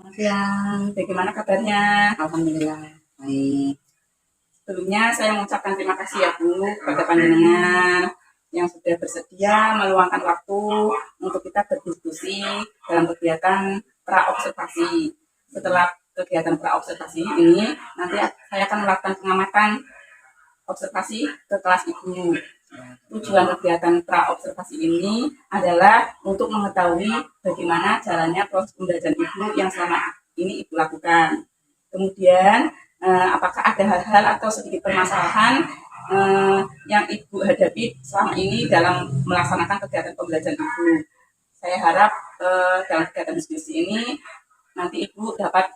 Selamat siang, Bagaimana kabarnya? alhamdulillah baik. Sebelumnya saya mengucapkan terima kasih ya Bu kepada panjenengan yang sudah bersedia meluangkan waktu untuk kita berdiskusi dalam kegiatan praobservasi. Setelah kegiatan praobservasi ini, nanti saya akan melakukan pengamatan observasi ke kelas Ibu. Tujuan kegiatan praobservasi ini adalah untuk mengetahui bagaimana jalannya proses pembelajaran Ibu yang selama ini Ibu lakukan. Kemudian, apakah ada hal-hal atau sedikit permasalahan yang Ibu hadapi selama ini dalam melaksanakan kegiatan pembelajaran Ibu. Saya harap dalam kegiatan diskusi ini nanti Ibu dapat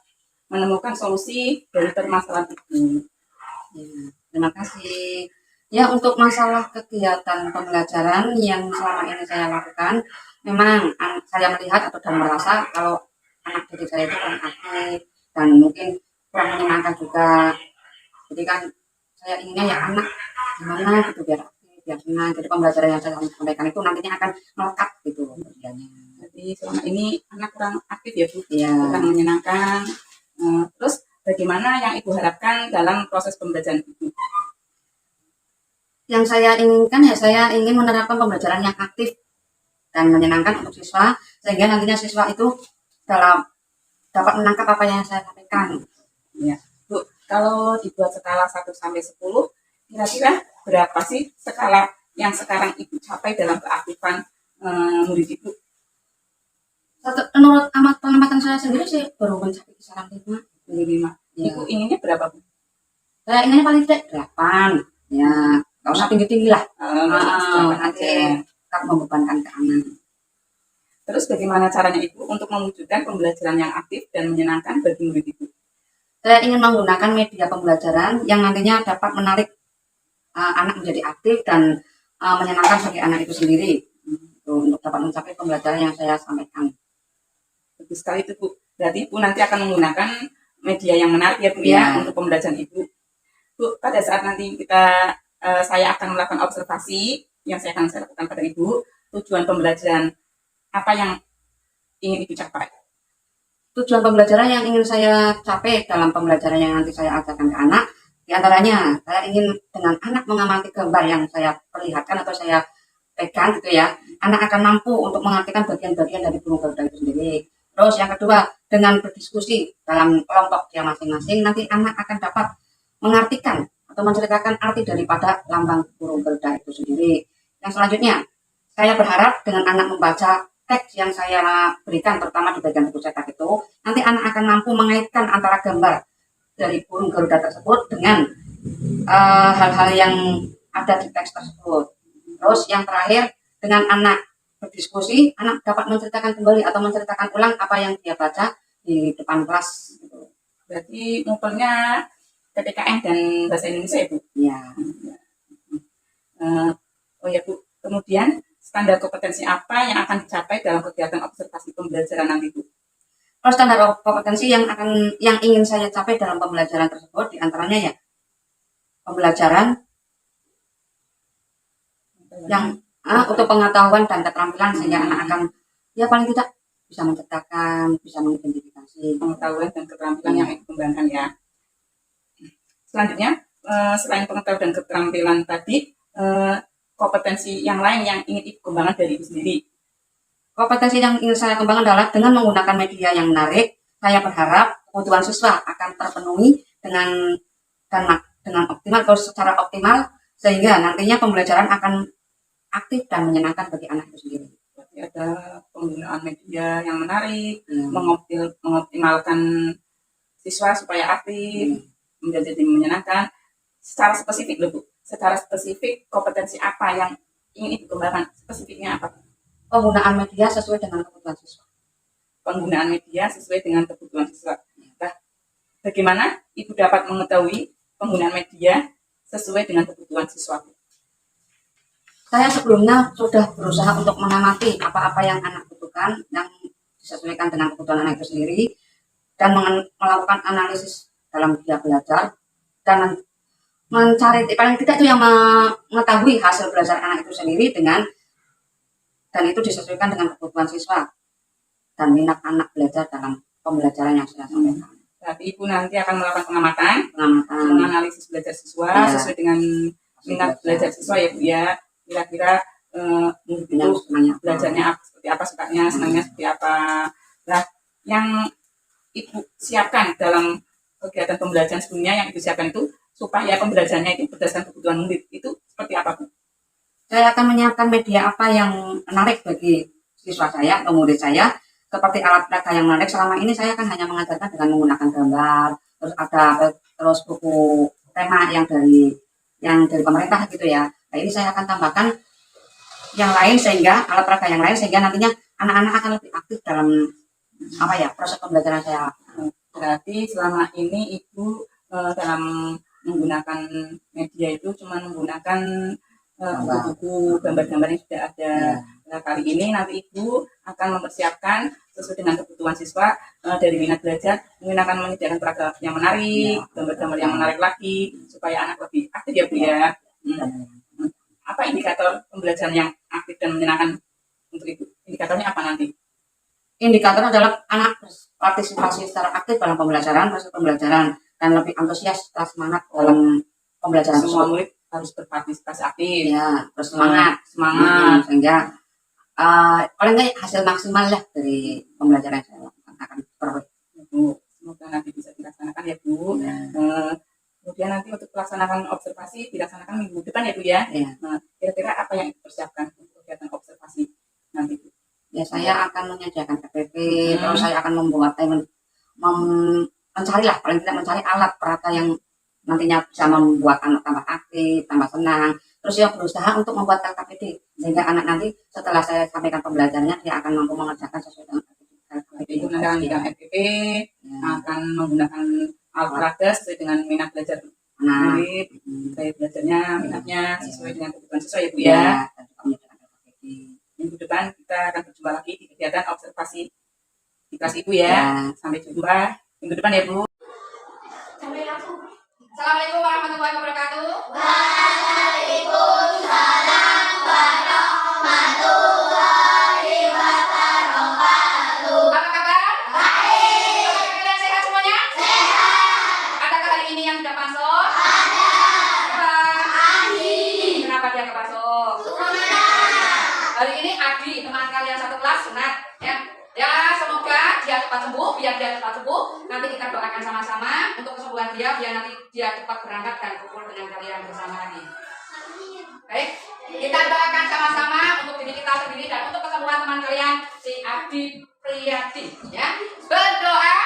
menemukan solusi dari permasalahan Ibu. Ya, terima kasih. Ya, untuk masalah kegiatan pembelajaran yang selama ini saya lakukan, memang saya melihat atau dan merasa kalau anak didik saya itu kurang aktif dan mungkin kurang menyenangkan juga. Jadi kan saya inginnya ya anak gimana gitu biar aktif, biar senang. Jadi pembelajaran yang saya sampaikan itu nantinya akan melekat gitu kerjanya. Jadi selama ini anak kurang aktif ya Bu, Ya, kurang menyenangkan. Terus bagaimana yang Ibu harapkan dalam proses pembelajaran Ibu? yang saya inginkan ya saya ingin menerapkan pembelajaran yang aktif dan menyenangkan untuk siswa sehingga nantinya siswa itu dalam dapat menangkap apa yang saya sampaikan. Ya, Bu, kalau dibuat skala 1 sampai 10, kira-kira berapa sih skala yang sekarang Ibu capai dalam keaktifan murid Ibu? Menurut pengamatan saya sendiri sih baru mencapai kisaran 5. 5. Ya. Ibu inginnya berapa, Bu? Saya inginnya paling tidak 8. Ya, nggak usah tinggi-tinggi lah. Nanti tak membebankan ke anak. Terus bagaimana caranya Ibu untuk mewujudkan pembelajaran yang aktif dan menyenangkan bagi murid Ibu? Saya ingin menggunakan media pembelajaran yang nantinya dapat menarik anak menjadi aktif dan menyenangkan bagi anak itu sendiri untuk dapat mencapai pembelajaran yang saya sampaikan. Bagus sekali itu Bu. Berarti Ibu nanti akan menggunakan media yang menarik ya Bu ya untuk pembelajaran Ibu. Bu, pada saat nanti saya akan melakukan observasi yang saya akan lakukan pada Ibu, tujuan pembelajaran apa yang ingin Ibu capai? Tujuan pembelajaran yang ingin saya capai dalam pembelajaran yang nanti saya ajarkan ke anak, diantaranya saya ingin dengan anak mengamati gambar yang saya perlihatkan atau saya pegang gitu ya, anak akan mampu untuk mengartikan bagian-bagian dari burung garuda itu sendiri. Terus yang kedua, dengan berdiskusi dalam kelompok dia masing-masing, nanti anak akan dapat mengartikan atau menceritakan arti daripada lambang burung garuda itu sendiri. Yang selanjutnya, saya berharap dengan anak membaca teks yang saya berikan, terutama di bagian buku cetak itu, nanti anak akan mampu mengaitkan antara gambar dari burung garuda tersebut dengan hal-hal yang ada di teks tersebut. Terus yang terakhir, dengan anak berdiskusi, anak dapat menceritakan kembali atau menceritakan ulang apa yang dia baca di depan kelas. Berarti ngumpulnya PPKN dan bahasa Indonesia ya Bu? Ya. Oh ya Bu, kemudian standar kompetensi apa yang akan dicapai dalam kegiatan observasi pembelajaran nanti Bu? Kalau standar kompetensi yang ingin saya capai dalam pembelajaran tersebut diantaranya ya pembelajaran yang untuk pengetahuan dan keterampilan sehingga anak akan ya paling tidak bisa menciptakan, bisa mengidentifikasi pengetahuan dan keterampilan yang dikembangkan ya. Selanjutnya selain pengetahuan dan keterampilan tadi, kompetensi yang lain yang ingin Ibu kembangkan dari Ibu sendiri? Kompetensi yang ingin saya kembangkan adalah dengan menggunakan media yang menarik, saya berharap kebutuhan siswa akan terpenuhi dengan optimal atau secara optimal sehingga nantinya pembelajaran akan aktif dan menyenangkan bagi anak itu sendiri. Berarti ada penggunaan media yang menarik, mengoptimalkan siswa supaya aktif, menjadi menyenangkan. Secara spesifik loh Bu, secara spesifik kompetensi apa yang ingin Ibu kembangkan? Spesifiknya apa? Penggunaan media sesuai dengan kebutuhan siswa. Penggunaan media sesuai dengan kebutuhan siswa. Nah, bagaimana Ibu dapat mengetahui penggunaan media sesuai dengan kebutuhan siswa? Saya sebelumnya sudah berusaha untuk mengamati apa-apa yang anak butuhkan yang disesuaikan dengan kebutuhan anak itu sendiri dan melakukan analisis dalam dia belajar dan mencari paling tidak itu yang mengetahui hasil belajar anak itu sendiri dan itu disesuaikan dengan kebutuhan siswa dan minat anak belajar dalam pembelajaran yang saya sampaikan. Berarti Ibu nanti akan melakukan pengamatan, Pengamatan menganalisis belajar siswa Ya. sesuai dengan minat belajar siswa ya Bu ya. Kira-kira yang itu senangnya belajarnya seperti apa, sukanya, senangnya seperti apa. Nah, yang Ibu siapkan dalam kegiatan pembelajaran sebelumnya yang Ibu siapkan itu supaya pembelajarannya itu berdasarkan kebutuhan murid itu seperti apa Bu? Saya akan menyiapkan media apa yang menarik bagi siswa saya atau murid saya, seperti alat peraga yang menarik. Selama ini saya kan hanya mengajarkan dengan menggunakan gambar, terus buku tema yang dari pemerintah gitu ya. Nah, ini saya akan tambahkan yang lain sehingga alat peraga yang lain sehingga nantinya anak-anak akan lebih aktif dalam proses pembelajaran saya. Berarti selama ini Ibu dalam menggunakan media itu cuma menggunakan buku-buku gambar-gambar yang sudah ada. Nah, kali ini nanti Ibu akan mempersiapkan sesuai dengan kebutuhan siswa dari minat belajar, akan menyediakan peraga yang menarik, gambar-gambar yang menarik lagi supaya anak lebih aktif ya Bu ya. Apa indikator pembelajaran yang aktif dan menyenangkan untuk Ibu? Indikatornya apa nanti? Indikator adalah anak partisipasi secara aktif dalam proses pembelajaran dan lebih antusias serta semangat dalam pembelajaran Semua tersebut. murid harus berpartisipasi aktif. Ya, bersemangat, semangat. Sehingga paling nggak hasil maksimal lah dari pembelajaran saya akan peroleh. Bu, semoga nanti bisa dilaksanakan ya Bu. Ya. Kemudian nanti untuk pelaksanaan observasi dilaksanakan minggu depan ya Bu ya. Ya. Nah, kira-kira apa yang dipersiapkan untuk kegiatan observasi nanti Bu? Ya, saya akan menyediakan PPT, terus saya akan membuat mencari alat peraga yang nantinya bisa membuat anak tambah aktif, tambah senang. Terus ya berusaha untuk membuat KKPD sehingga anak nanti setelah saya sampaikan pembelajarannya dia akan mampu mengerjakan sesuai dengan KKPD. Itu nanti akan bidang FPP, akan menggunakan alat peraga sesuai dengan minat belajar murid, gaya belajarnya, minatnya sesuai dengan kebutuhan siswa ya Bu ya. Minggu depan kita akan berjumpa lagi di kegiatan observasi di kelas Ibu ya. Sampai jumpa minggu depan ya Bu. Assalamualaikum warahmatullahi wabarakatuh. Waalaikumsalam warahmatullahi wabarakatuh. Apa kabar? Baik. Apakah kalian sehat semuanya? Sehat. Adakah hari ini yang sudah masuk? Ada. Siapa? Adi. Kenapa dia ke masuk? Sunat. Hari ini Adi, teman kalian satu kelas, sunat ya. Ya, semoga dia cepat sembuh, biar dia cepat sembuh. Nanti kita doakan sama-sama untuk kesembuhan dia, biar nanti dia cepat berangkat dan kumpul dengan kalian bersama lagi. Baik, kita doakan sama-sama untuk diri kita sendiri dan untuk kesembuhan teman kalian si Adi Priyadi ya. Berdoa.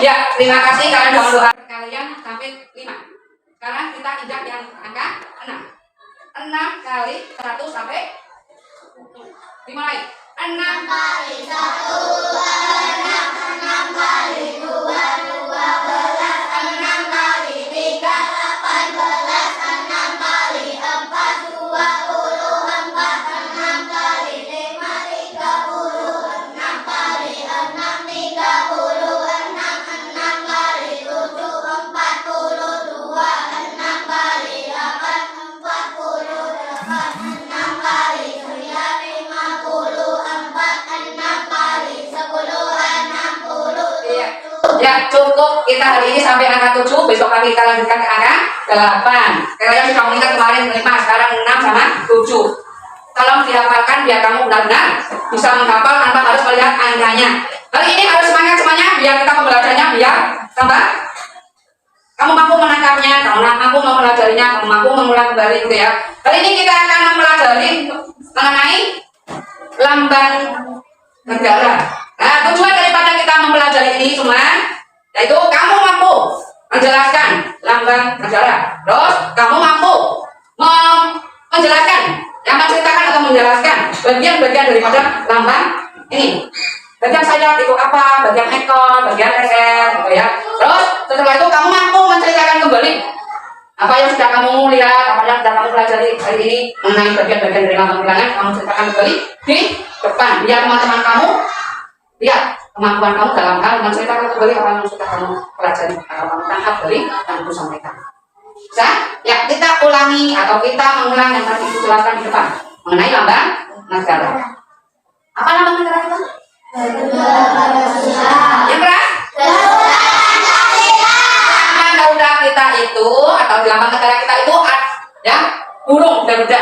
Ya, terima kasih kalian sudah berdoa. Kalian sampai 5. Sekarang kita injak yang angka 6. 6 kali 100 sampai dimulai. 6 kali 1, 6, 6 kali 2, 12, 6 kali 3, 18, 6 kali 4, 24, 6 kali 5, 30, 6 kali 6, 36, 6 kali 7, 42, 6 kali 8, 48, 6 kali 9, 54, 6 kali 10, 60. Ya, cukup kita hari ini sampai angka 7. Besok pagi kita lanjutkan ke angka 8. Kalian sudah mengingat kemarin 5, sekarang 6 sama 7. Tolong dihafalkan biar kamu benar-benar bisa menghafal tanpa harus melihat angkanya. Hari ini harus semangat semuanya biar kita pembelajarannya biar tambah. Kamu mampu menangkapnya, kamu mampu mempelajarinya, kamu mampu mengulang kembali gitu ya. Hari ini kita akan mempelajari mengenai lambang negara. Nah, tujuan daripada kita mempelajari ini semua, yaitu kamu mampu menjelaskan lambang negara. Terus kamu mampu menjelaskan, yang menceritakan atau menjelaskan bagian-bagian daripada lambang ini. Bagian sayap itu apa, bagian ekor, bagian leher, gitu ya. Terus setelah itu kamu mampu menceritakan kembali Apa yang sudah kamu lihat, apa yang sudah kamu pelajari hari ini mengenai bagian-bagian dari lambang bilangan, kamu ceritakan kembali di depan. Biar teman-teman kamu lihat kemampuan kamu dalam hal menceritakan kembali apa yang sudah kamu pelajari atau kamu tangkap dari yang ibu sampaikan. Bisa? Ya, kita ulangi atau kita mengulang yang tadi ibu jelaskan di depan mengenai lambang negara. Apa lambang negara itu? Yang keras? Garuda kita itu atau di lambang negara kita itu ya burung Garuda.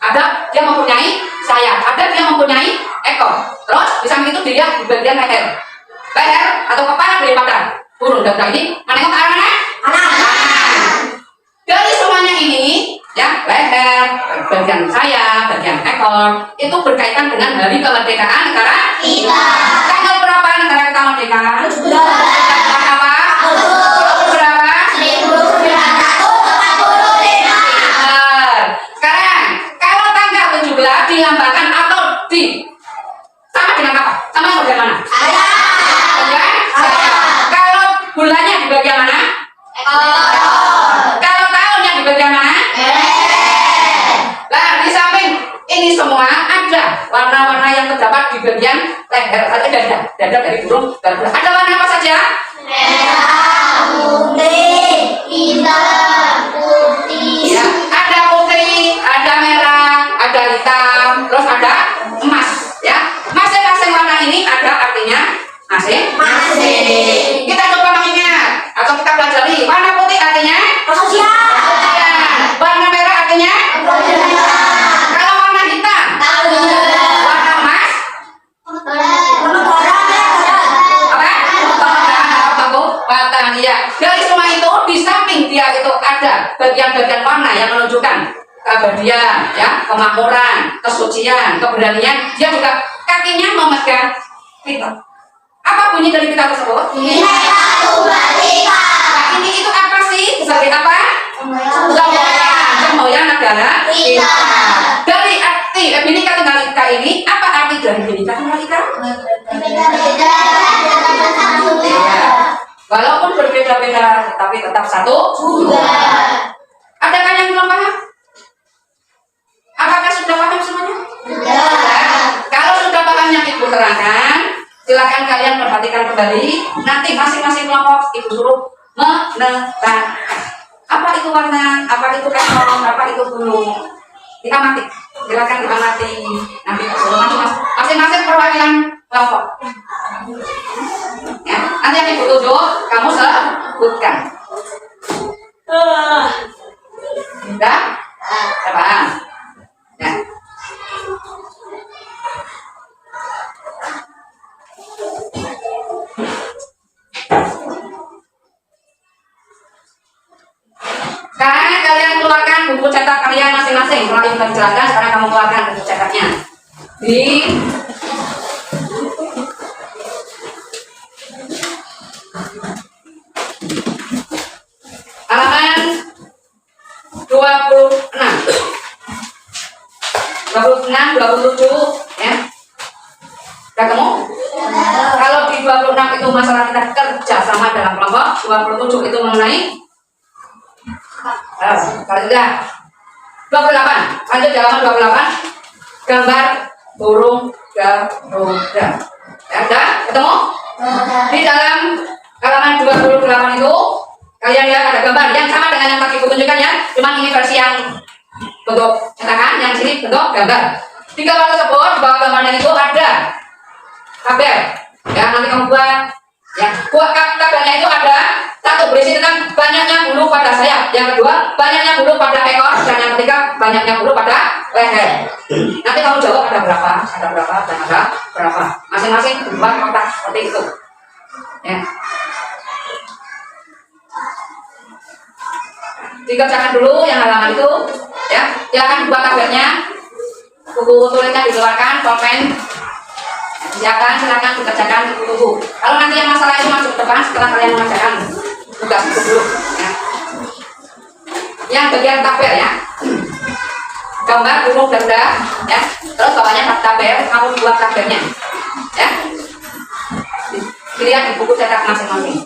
Ada dia mempunyai sayap, ada dia mempunyai ekor. Terus di samping itu dia di bagian leher atau kepala daripada burung Garuda ini menengok ke arah mana? Kanan. Dari semuanya ini ya leher, bagian sayap, bagian ekor itu berkaitan dengan hari kemerdekaan negara Kita. Tanggal berapa negara kita merdeka? Tanggal apa? Berapa? 1945. Sekarang kalau tanggal 17 dilambangkan atau di sama dengan apa? Sama yang bagian mana? Bagian sayap. Kalau bulannya di bagian mana? Kalau tahunnya di bagian mana? Nah, di samping ini semua ada warna-warna yang terdapat di bagian leher atau dada dari burung Garuda. Ada warna apa saja? Merah, putih, hitam, putih. Ya, ada putih, ada merah, ada hitam, terus ada emas. Ya, masing-masing warna ini ada artinya masing-masing. Kita coba mengingat atau kita pelajari. Warna putih artinya kesucian. Warna merah artinya kalau warna hitam, warna emas apa? Ya. Dari semua itu di samping dia itu ada bagian-bagian warna yang menunjukkan keabadian, ya, kemakmuran, kesucian, keberanian. Dia juga kakinya memegang pita. Apa bunyi dari pita tersebut? Nah, ini itu apa sih? Sebagai apa? Semboyan negara kita. Dari arti Bhinneka Tunggal Ika ini, apa arti dari Bhinneka Tunggal Ika? Ya. Walaupun berbeda-beda, tapi tetap satu. Adakah yang belum paham? Apakah sudah paham semuanya? Kalau sudah paham yang ibu terangkan, silakan kalian perhatikan kembali. Nanti masing-masing kelompok ibu suruh menetapkan apa itu warna, apa itu ekor, apa itu bulu. Diamati, silakan diamati. Nanti suruh masing-masing perwakilan kelompok. Ya, nanti yang ibu tunjuk, kamu sebutkan. Sudah? Sudah paham? Ya. Sekarang kalian keluarkan buku cetak kalian masing-masing. Setelah ibu tadi jelaskan, sekarang kamu keluarkan buku cetaknya. Di halaman 26, 27, ya. Ketemu? Kalau di 26 itu masalah kita kerja sama dalam kelompok, 27 itu mengenai kalau sudah 28, lanjut halaman 28, gambar burung Garuda. Ya, sudah ketemu? Di dalam halaman 28 itu kalian lihat ada gambar yang sama dengan yang tadi aku tunjukkan, ya, cuma ini versi yang bentuk cetakan, yang sini bentuk gambar. Di gambar tersebut, di bawah gambarnya itu ada tabel, ya, nanti kamu buat, ya, buat tabelnya itu ada satu berisi tentang banyaknya bulu pada sayap, yang kedua banyaknya bulu pada ekor, dan yang ketiga banyaknya bulu pada leher. Nanti kamu jawab ada berapa, dan ada berapa, masing-masing buat kotak seperti itu, ya. Dikerjakan dulu yang halaman itu, ya. Silakan buat tabelnya, buku tulisnya dikeluarkan, pulpen. Silakan dikerjakan di buku. Kalau nanti yang masalah itu masuk ke depan setelah kalian mengerjakan tugas itu dulu, ya. Yang bagian tabel, ya, gambar burung Garuda, ya. Terus bawahnya tabel, kamu buat tabelnya, ya. Dilihat di buku cetak masing-masing.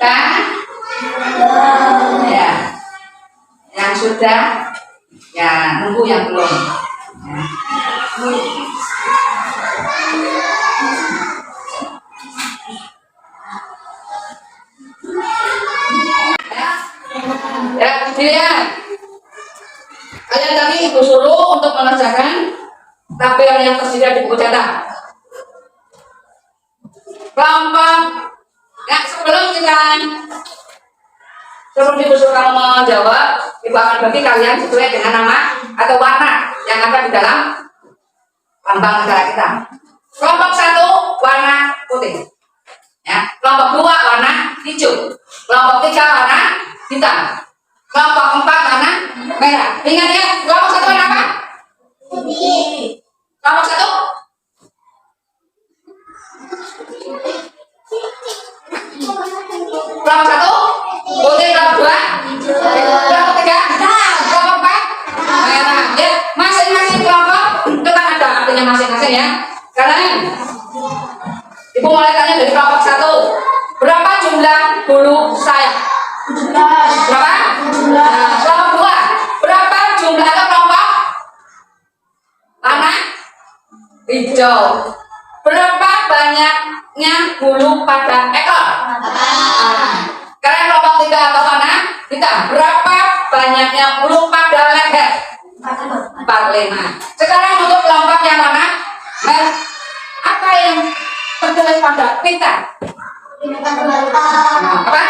Kan? Ya. Yang sudah, ya nunggu yang belum. Ya. Ya, dilihat. Kalian tadi ibu suruh untuk mengerjakan tabel yang tersedia di buku cetak. Kelompok. Ya, sebelum ibu suruh kamu menjawab, ibu akan bagi kalian sesuai dengan nama atau warna yang ada di dalam lambang negara kita. Kelompok 1 warna putih. Ya, kelompok 2 warna hijau. Kelompok 3 warna hitam. Kelompok 4 warna merah. Ingat ya, kelompok 1 warna apa? Putih. Kelompok 1 kelompok 1 putih, kelompok 2 kelompok 3 kelompok 4 merah. Ya, masing-masing kelompok itu kan ada artinya masing-masing ya. Sekarang ibu mulai tanya dari kelompok 1. Berapa jumlah bulu sayap? 17. Berapa? 17. Nah, kelompok 2. Berapa jumlah atau kelompok warna hijau? Berapa banyaknya bulu pada ekor? Sekarang kelompok 3 atau warna hitam. Berapa banyaknya bulu pada leher? 45. Sekarang untuk kelompok yang warna merah, apa yang tertulis pada pita? Nah, apa?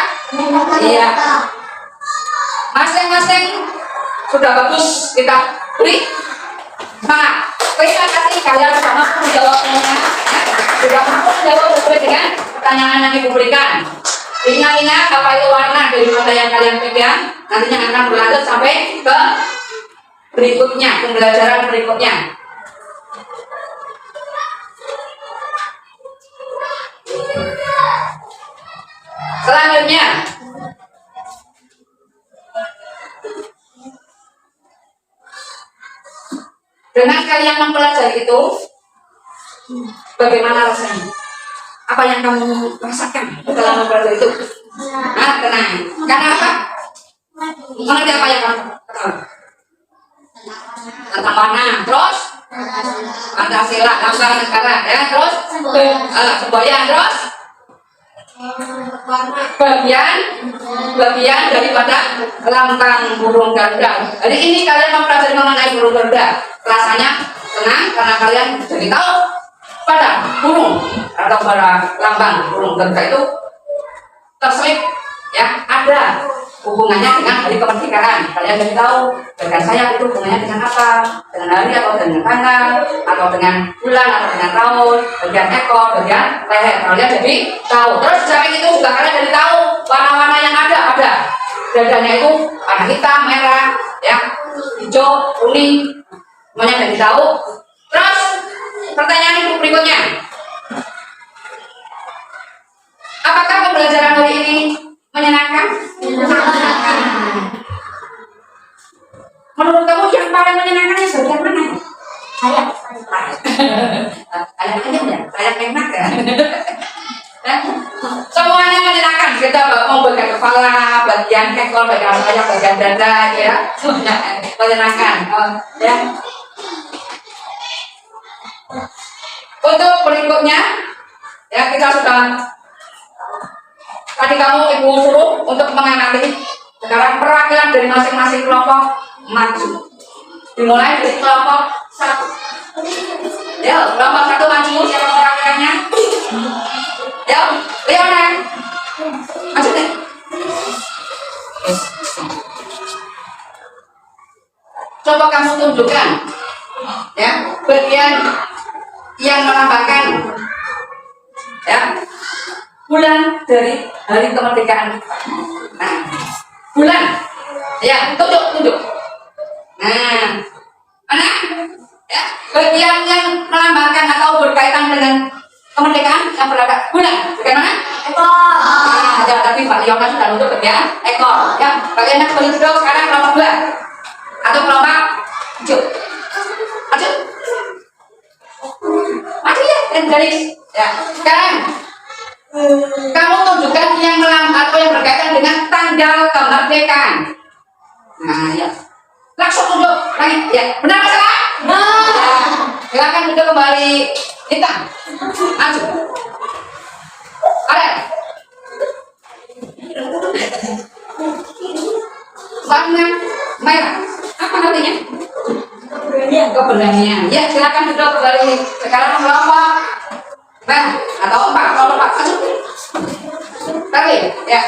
Iya. Masing-masing sudah bagus, kita beri semangat. Terima kasih kalian sudah mampu menjawab semuanya. Sudah mampu menjawab sesuai dengan pertanyaan yang ibu berikan. Ingat-ingat apa itu warna daripada yang kalian pegang. Nantinya akan berlanjut sampai ke berikutnya, pembelajaran berikutnya. Selanjutnya, dengan kalian mempelajari itu, bagaimana rasanya? Apa yang kamu rasakan setelah mempelajari itu? Nah, tenang. Karena apa? Mengerti apa yang kamu ketahui? Tentang warna, terus Pancasila, lambang negara, ya, terus semboyan, terus bagian daripada lambang burung Garuda. Jadi ini kalian mempelajari mengenai burung Garuda. Rasanya tenang karena kalian jadi tahu pada burung atau pada lambang burung Garuda itu terselip ya ada hubungannya dengan hari kemerdekaan. Kalian jadi tahu dengan sayap itu hubungannya dengan apa? Dengan hari atau dengan tanggal atau dengan bulan atau dengan tahun, bagian ekor, bagian leher. Kalian jadi tahu. Terus sampai itu juga kalian jadi tahu warna-warna yang ada. Dadanya itu warna hitam, merah, ya, hijau, kuning, semuanya jadi tahu. Terus pertanyaan ibu berikutnya. Apakah pembelajaran hari ini menyenangkan? Menurut kamu yang paling menyenangkan yang bagian mana? Sayap. Sayap aja ya, sayap enak ya. Semuanya menyenangkan. Kita mau bekerja kepala, bagian ekor, bagian sayap, bagian dada, ya, semuanya menyenangkan, ya. Untuk berikutnya, ya kita sudah tadi kamu ibu suruh untuk mengamati. Sekarang perwakilan dari masing-masing kelompok maju. Dimulai dari kelompok 1. Ya, kelompok 1 maju. Siapa perwakilannya? Ya, Leona. Maju deh. Coba kamu tunjukkan, ya, bagian yang melambangkan, ya, bulan dari hari kemerdekaan. Nah, bulan, ya, tunjuk. Nah, mana? Ya, bagian yang melambangkan atau berkaitan dengan kemerdekaan yang berada bulan. Bagaimana? Ekor. Nah, ya, tapi Pak Leona sudah nunjuk ya, ekor. Ya, bagian yang kembali duduk sekarang kelompok 2 atau kelompok 7. Maju. Maju ya, dan garis. Ya, sekarang kamu tunjukkan yang atau yang berkaitan dengan tanggal kemerdekaan. Nah, ya. Langsung tunjuk lagi. Ya, benar apa salah? Ya. Silakan duduk kembali. Hitam. Maju. Ada. Warna merah. Apa artinya? Keberanian. Ya, silakan duduk kembali. Sekarang kelompok atau 4 kelompok 4. Tapi, ya,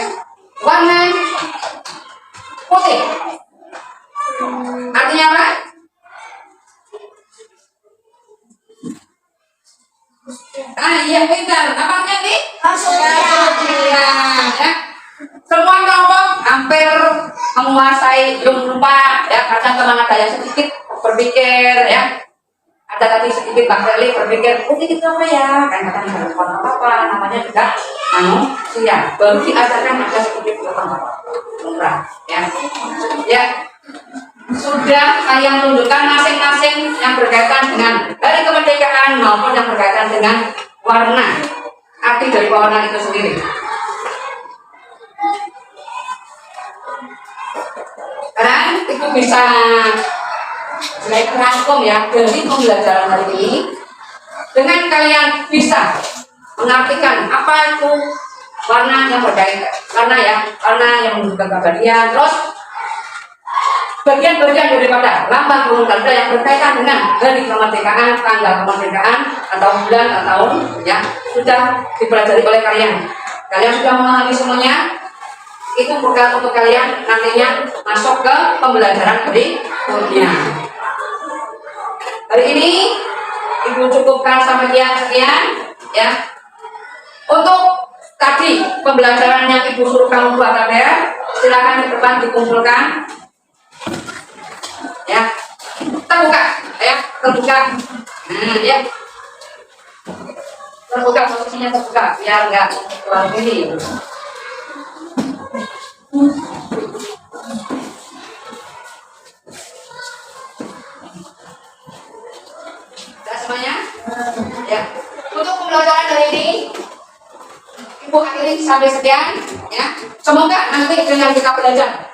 warna putih. Artinya apa? Iya, pintar. Apa artinya nih? Ya. Semua kelompok hampir menguasai, belum lupa, ya, kadang semangat daya sedikit berpikir, ya. Ada tadi sedikit Bang Reli berpikir, itu apa ya? Kan kadang nggak ada apa-apa, namanya juga manusia. Berarti asalkan ada sedikit murah, ya. Ya, sudah kalian tunjukkan masing-masing yang berkaitan dengan hari kemerdekaan maupun yang berkaitan dengan warna, arti dari warna itu sendiri. Sekarang itu bisa saya rangkum ya dari pembelajaran hari ini dengan kalian bisa mengartikan apa itu warna yang berkaitan, warna yang menunjukkan kebahagiaan, terus bagian-bagian daripada lambang burung garuda yang berkaitan dengan hari kemerdekaan, tanggal kemerdekaan atau bulan atau tahun, ya, sudah dipelajari oleh kalian. Kalian sudah memahami semuanya. Itu bukan untuk kalian nantinya masuk ke pembelajaran berikutnya. Hari ini Ibu cukupkan sampai sekian, ya. Untuk tadi pembelajaran yang Ibu suruh kamu buat ada, silakan di depan dikumpulkan. Ya, terbuka, ya, terbuka. Ya, terbuka, posisinya terbuka, biar nggak keluar ini. Sudah semuanya? Ya. Untuk pembelajaran hari ini, Ibu akhiri sampai sekian, ya. Semoga nanti dengan kita belajar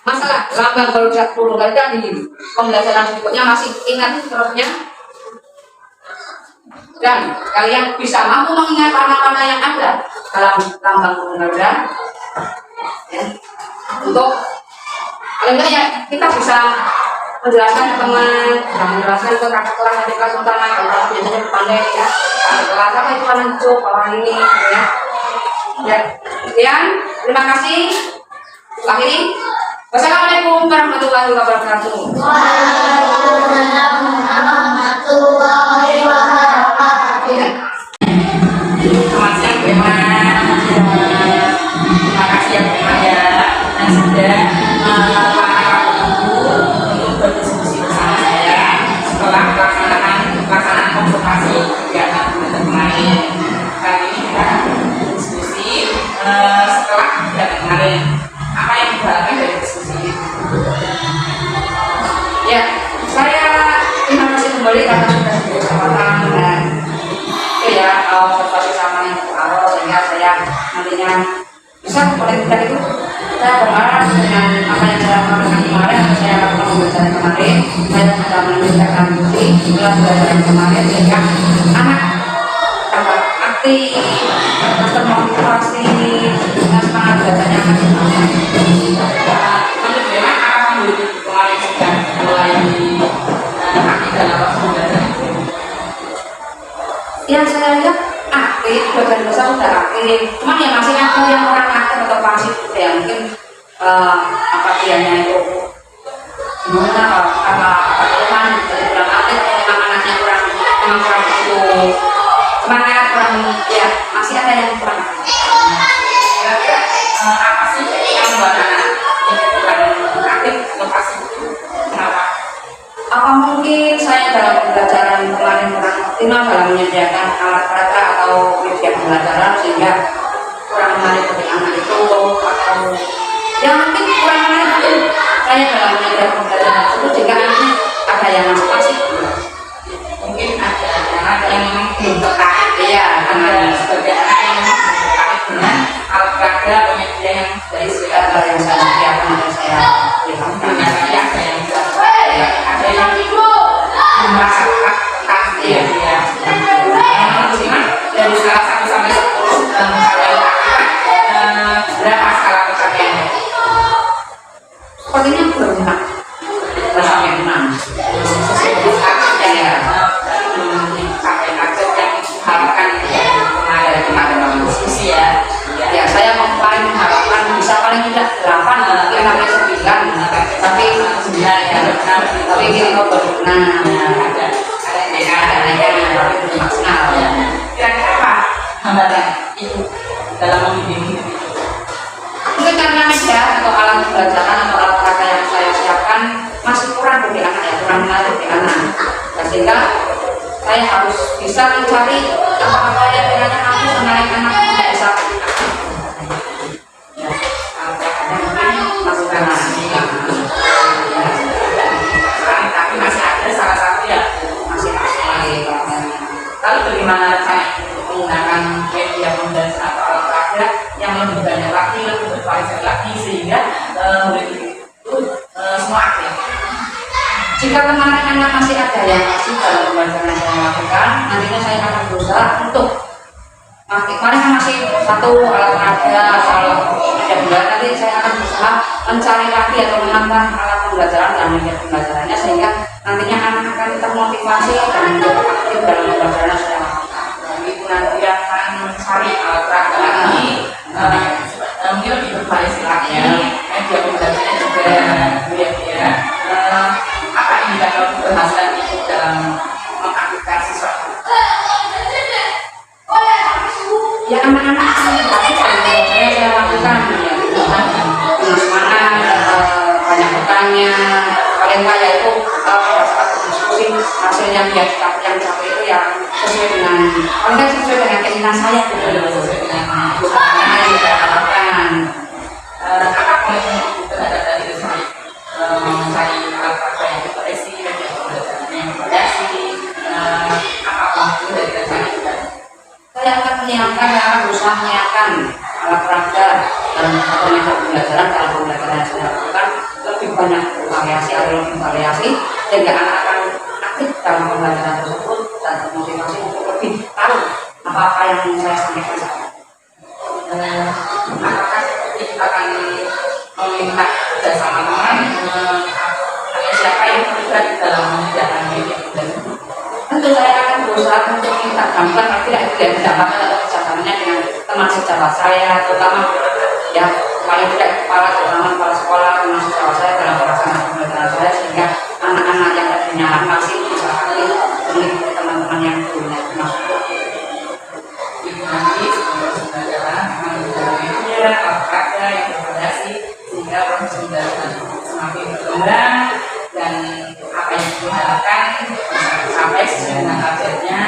masalah lambang burung garuda di pembelajaran berikutnya masih ingat terusnya, dan kalian bisa mampu mengingat mana-mana yang ada dalam lambang burung garuda, ya. Untuk paling enggak ya kita bisa menjelaskan ke teman, menjelaskan ke kakak kelas, adik kelas utama, kalau biasanya pandai, ya, kakak kelas apa itu warna hijau, warna ini, ya. Ya, sekian, terima kasih. Akhiri. Wassalamualaikum warahmatullahi wabarakatuh. Waalaikumsalam warahmatullahi wabarakatuh. Selamat siang, teman. Terima kasih ya, teman ya, yang sudah meluangkan waktu untuk berdiskusi bersama saya setelah pelaksanaan konsultasi kegiatan bulan kemarin. Kali ini kita berdiskusi setelah bulan kemarin. Apa yang diharapkan dari diskusi ini? Ya, saya terima kasih kembali karena sudah diberi kesempatan dan ya observasi sama yang awal sehingga saya nantinya bisa boleh tidak itu Saya berharap dengan apa yang saya lakukan kemarin, atau saya lakukan pembelajaran kemarin, saya sudah menindaklanjuti pembelajaran kemarin sehingga anak dapat aktif, termotivasi, dan semangat belajarnya akan bertambah. Menurut Dewan, apakah menurut Ibu kemarin sudah mulai aktif dalam waktu belajar itu? Yang saya lihat aktif, bagian besar sudah aktif, cuman ya masih ada yang orang aktif atau pasif gitu ya, mungkin apa dianya itu gimana, apa teman jadi kurang aktif, atau memang anaknya memang kurang itu semangat, kurang, ya masih ada yang kurang aktif. Kira-kira apa sih yang membuat anak ini kurang aktif atau pasif? Kenapa? Apa mungkin saya dalam pembelajaran kemarin kurang optimal dalam menyediakan alat perata atau media pembelajaran sehingga kurang menarik bagi anak itu, atau ya mungkin kurang menarik itu saya dalam menyediakan pembelajaran tersebut sehingga anaknya ada yang masih pasif. Mungkin ada yang memang belum tertarik, Iya, ada sebagai anak yang memang belum tertarik dengan alat peraga atau media yang sudah disediakan. ada yang saya sediakan atau saya lihat. Punya saya ada yang ada yang merasa tertarik Iya. ya. Dari skala 1 sampai 10 misalnya berapa skala pencapaiannya? Sepertinya belum enak. Sampai 6. Sesuai dengan target ya, belum sampai target yang diharapkan dari kemarin diskusi ya. Ya, saya paling mengharapkan bisa paling tidak 8 mungkin sampai 9, tapi 9 ya, benar. tapi ini kok baru 6. Ada yang tapi belum maksimal. kira-kira apa hambatan ibu dalam membimbing itu? Mungkin karena media atau alat pembelajaran atau alat kata yang saya siapkan masih kurang bagi anak, ya kurang menarik bagi anak. Nah, sehingga saya harus bisa mencari apa-apa yang kiranya mampu menarik anak untuk bisa. Ya, masih kurang. Tapi masih ada salah satu ya. Masih. Lalu bagaimana cara menggunakan media pembelajaran atau alat peraga yang lebih banyak lagi, lebih berkualitas lagi sehingga murid itu semua aktif? Jika kemarin anak masih ada yang masih dalam pembelajaran yang saya lakukan, nantinya saya akan berusaha untuk kemarin kan masih satu alat peraga, alat media pembelajaran, nanti saya akan berusaha mencari lagi atau menambah alat pembelajaran dan media pembelajarannya sehingga nantinya anak akan termotivasi dan menjadi aktif dalam pembelajaran yang saya lakukan. Ibu nanti akan mencari alat peraga lagi, mungkin lebih bervariasi lagi, media pembelajarannya juga ya. Apa indikator keberhasilan ibu dalam mengaktifkan siswa? Ya anak-anak pasti saya lakukan ya dengan semangat, banyak bertanya, paling kaya itu saat diskusi hasil yang dia yang capai itu ya sesuai dengan paling kan sesuai dengan keinginan saya gitu, Sesuai dengan apa yang saya harapkan. apa komitmen ibu terhadap tadi tersebut, mencari alat peraga yang bervariasi, media pembelajaran yang bervariasi, apa komitmen dari rencana itu? Saya akan menyiapkan, saya akan berusaha menyiapkan alat peraga dan atau media pembelajaran dalam pembelajaran yang saya lakukan lebih banyak variasi atau lebih variasi sehingga anak akan aktif dalam pembelajaran tersebut dan termotivasi untuk lebih tahu apa-apa yang saya sampaikan. Apakah kita akan meminta kerjasama teman atau siapa yang terlibat dalam menyediakan media pembelajaran? Tentu saya akan berusaha untuk minta bantuan, tapi tidak mendapatkan atau kerjasamanya dengan teman sejawat saya, terutama ya paling tidak kepala sekolah, teman sejawat saya dalam pelaksanaan pembelajaran saya sehingga anak-anak yang tadinya masih bisa aktif mengikuti teman-teman yang punya masuk. Ibu nanti sebelum pembelajaran akan menjalani media alat peraga yang bervariasi sehingga proses pembelajaran semakin berkembang dan apa yang diharapkan bisa sampai sesuai dengan targetnya